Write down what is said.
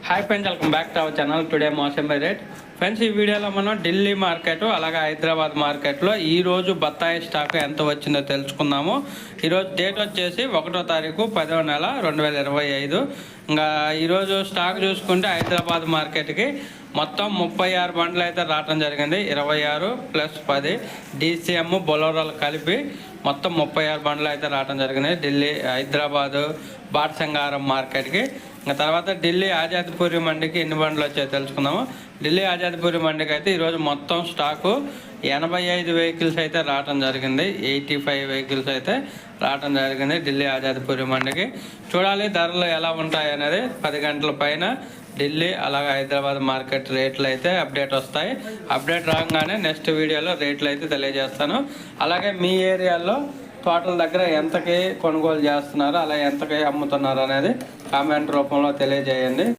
Hi friends, welcome back to our channel. Today మోసం by rate. Friends, ఈ వీడియోలో మనం ఢిల్లీ మార్కెట్ అలాగే హైదరాబాద్ మార్కెట్లో ఈరోజు బత్తాయి స్టాక్ ఎంత వచ్చిందో తెలుసుకుందాము. ఈరోజు డేట్ వచ్చేసి 1వ తారీఖు 10వ నెల 2025. ఇంకా ఈరోజు స్టాక్ చూసుకుంటే హైదరాబాద్ మార్కెట్కి మొత్తం 36 బండ్లు అయితే రావడం జరిగింది. 26 + 10 DCM బొలోరాలు కలిపి మొత్తం 36 బండ్లు అయితే రావడం జరిగింది ఢిల్లీ హైదరాబాదు బాటసింగారం మార్కెట్కి. ఇంకా తర్వాత ఢిల్లీ ఆజాద్పూరి మండికి ఎన్ని బండ్లు వచ్చాయో తెలుసుకుందాము. ఢిల్లీ ఆజాద్పూరి మండికి అయితే ఈరోజు మొత్తం స్టాకు 85 వెహికల్స్ అయితే రావడం జరిగింది. 85 వెహికల్స్ అయితే రావడం జరిగింది ఢిల్లీ ఆజాద్పూరి మండికి. చూడాలి ధరలు ఎలా ఉంటాయి అనేది 10 గంటల పైన ఢిల్లీ అలాగే హైదరాబాద్ మార్కెట్ రేట్లు అయితే అప్డేట్ వస్తాయి. అప్డేట్ రాగానే నెక్స్ట్ వీడియోలో రేట్లు అయితే తెలియజేస్తాను. అలాగే మీ ఏరియాలో టోటల్ దగ్గర ఎంతకి కొనుగోలు చేస్తున్నారు, అలా ఎంతకి అమ్ముతున్నారు అనేది కామెంట్ రూపంలో తెలియజేయండి.